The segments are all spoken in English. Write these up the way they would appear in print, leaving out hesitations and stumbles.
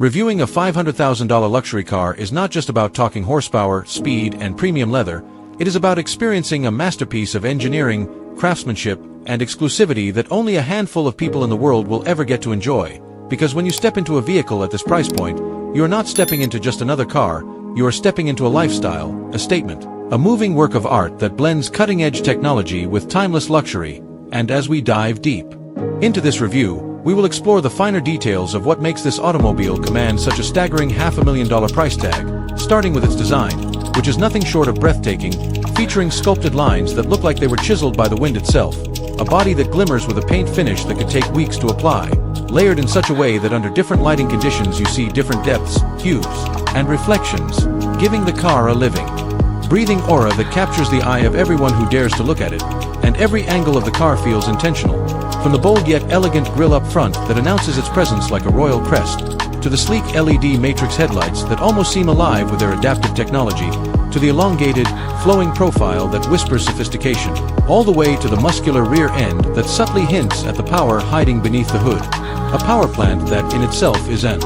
Reviewing a $500,000 luxury car is not just about talking horsepower, speed, and premium leather. It is about experiencing a masterpiece of engineering, craftsmanship, and exclusivity that only a handful of people in the world will ever get to enjoy. Because when you step into a vehicle at this price point, you are not stepping into just another car, you are stepping into a lifestyle, a statement, a moving work of art that blends cutting-edge technology with timeless luxury. And as we dive deep into this review, we will explore the finer details of what makes this automobile command such a staggering $500,000 price tag, starting with its design, which is nothing short of breathtaking, featuring sculpted lines that look like they were chiseled by the wind itself, a body that glimmers with a paint finish that could take weeks to apply, layered in such a way that under different lighting conditions you see different depths, hues, and reflections, giving the car a living, breathing aura that captures the eye of everyone who dares to look at it, and every angle of the car feels intentional. From the bold yet elegant grille up front that announces its presence like a royal crest, to the sleek LED matrix headlights that almost seem alive with their adaptive technology, to the elongated, flowing profile that whispers sophistication, all the way to the muscular rear end that subtly hints at the power hiding beneath the hood. A power plant that in itself is an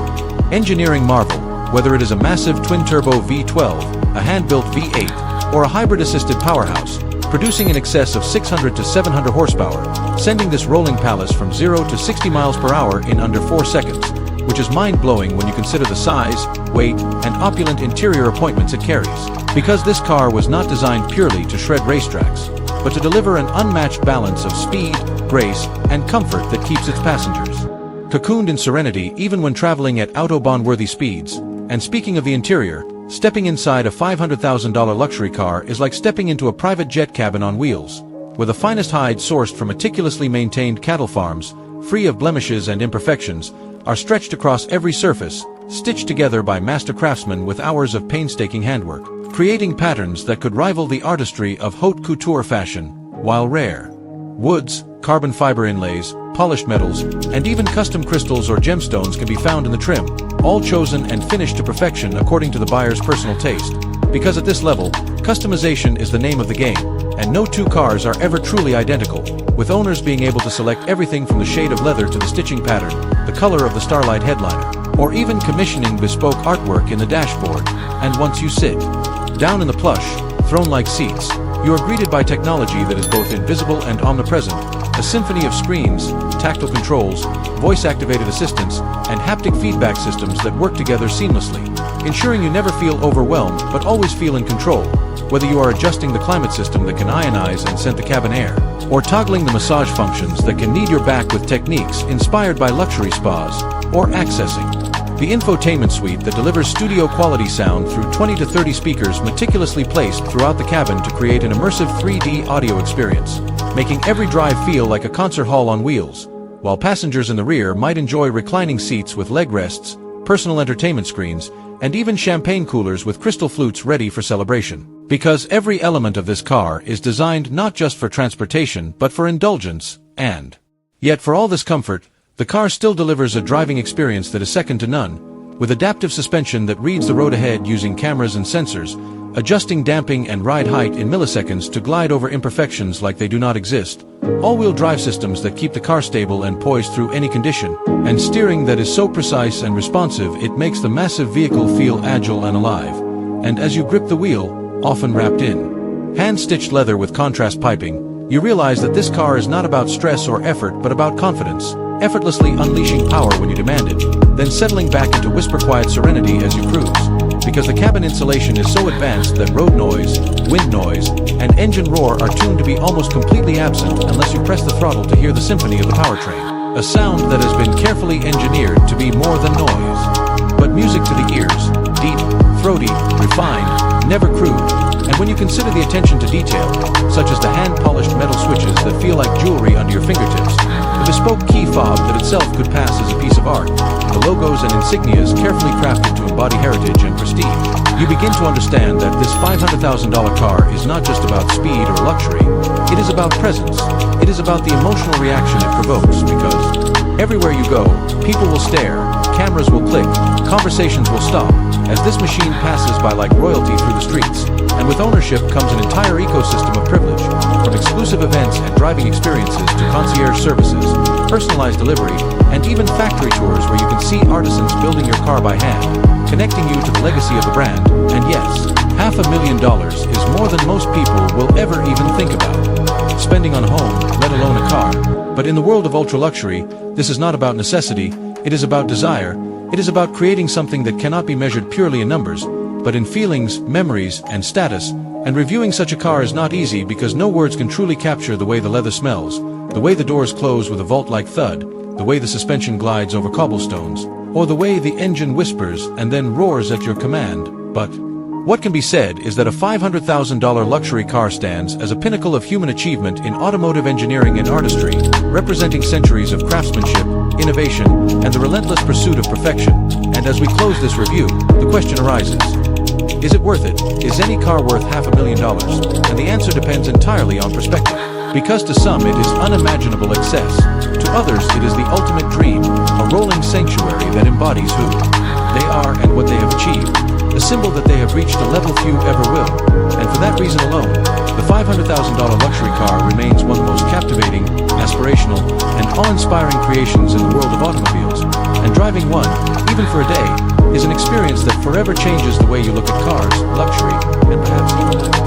engineering marvel, whether it is a massive twin-turbo V12, a hand-built V8, or a hybrid-assisted powerhouse, producing in excess of 600 to 700 horsepower, sending this rolling palace from 0 to 60 miles per hour in under 4 seconds, which is mind-blowing when you consider the size, weight, and opulent interior appointments it carries. Because this car was not designed purely to shred racetracks, but to deliver an unmatched balance of speed, grace, and comfort that keeps its passengers cocooned in serenity even when traveling at Autobahn-worthy speeds. And speaking of the interior, stepping inside a $500,000 luxury car is like stepping into a private jet cabin on wheels, where the finest hides sourced from meticulously maintained cattle farms, free of blemishes and imperfections, are stretched across every surface, stitched together by master craftsmen with hours of painstaking handwork, creating patterns that could rival the artistry of haute couture fashion, while rare woods, carbon fiber inlays, polished metals, and even custom crystals or gemstones can be found in the trim, all chosen and finished to perfection according to the buyer's personal taste. Because at this level, customization is the name of the game, and no two cars are ever truly identical, with owners being able to select everything from the shade of leather to the stitching pattern, the color of the starlight headliner, or even commissioning bespoke artwork in the dashboard. And once you sit down in the plush, throne-like seats, you are greeted by technology that is both invisible and omnipresent, a symphony of screens, tactile controls, voice-activated assistants, and haptic feedback systems that work together seamlessly, ensuring you never feel overwhelmed but always feel in control, whether you are adjusting the climate system that can ionize and scent the cabin air, or toggling the massage functions that can knead your back with techniques inspired by luxury spas, or accessing the infotainment suite that delivers studio-quality sound through 20 to 30 speakers meticulously placed throughout the cabin to create an immersive 3D audio experience, making every drive feel like a concert hall on wheels, while passengers in the rear might enjoy reclining seats with leg rests, personal entertainment screens, and even champagne coolers with crystal flutes ready for celebration. Because every element of this car is designed not just for transportation but for indulgence, and yet for all this comfort, the car still delivers a driving experience that is second to none, with adaptive suspension that reads the road ahead using cameras and sensors, adjusting damping and ride height in milliseconds to glide over imperfections like they do not exist, all-wheel drive systems that keep the car stable and poised through any condition, and steering that is so precise and responsive it makes the massive vehicle feel agile and alive. And as you grip the wheel, often wrapped in hand-stitched leather with contrast piping, you realize that this car is not about stress or effort but about confidence, effortlessly unleashing power when you demand it, then settling back into whisper-quiet serenity as you cruise. Because the cabin insulation is so advanced that road noise, wind noise, and engine roar are tuned to be almost completely absent unless you press the throttle to hear the symphony of the powertrain, a sound that has been carefully engineered to be more than noise, but music to the ears, deep, throaty, refined, never crude. And when you consider the attention to detail, such as the hand-polished metal switches that feel like jewelry under your fingertips, the bespoke key fob that itself could pass as a piece of art, the logos and insignias carefully crafted to embody heritage and prestige, you begin to understand that this $500,000 car is not just about speed or luxury, it is about presence. It is about the emotional reaction it provokes, because everywhere you go, people will stare, cameras will click, conversations will stop, as this machine passes by like royalty through the streets. And with ownership comes an entire ecosystem of privilege, from exclusive events and driving experiences to concierge services, personalized delivery, and even factory tours where you can see artisans building your car by hand, connecting you to the legacy of the brand. And yes, $500,000 is more than most people will ever even think about spending on a home, let alone a car. But in the world of ultra-luxury, this is not about necessity, it is about desire. It is about creating something that cannot be measured purely in numbers, but in feelings, memories, and status. And reviewing such a car is not easy because no words can truly capture the way the leather smells, the way the doors close with a vault-like thud, the way the suspension glides over cobblestones, or the way the engine whispers and then roars at your command. But what can be said is that a $500,000 luxury car stands as a pinnacle of human achievement in automotive engineering and artistry, representing centuries of craftsmanship, innovation, and the relentless pursuit of perfection. And as we close this review, the question arises: is it worth it? Is any car worth $500,000? And the answer depends entirely on perspective. Because to some it is unimaginable excess, to others it is the ultimate dream, a rolling sanctuary that embodies who they are and what they have achieved, a symbol that they have reached a level few ever will. And for that reason alone, the $500,000 luxury car remains one of the most captivating, aspirational, and awe-inspiring creations in the world of automobiles. And driving one, even for a day, is an experience that forever changes the way you look at cars, luxury, and perhaps even life.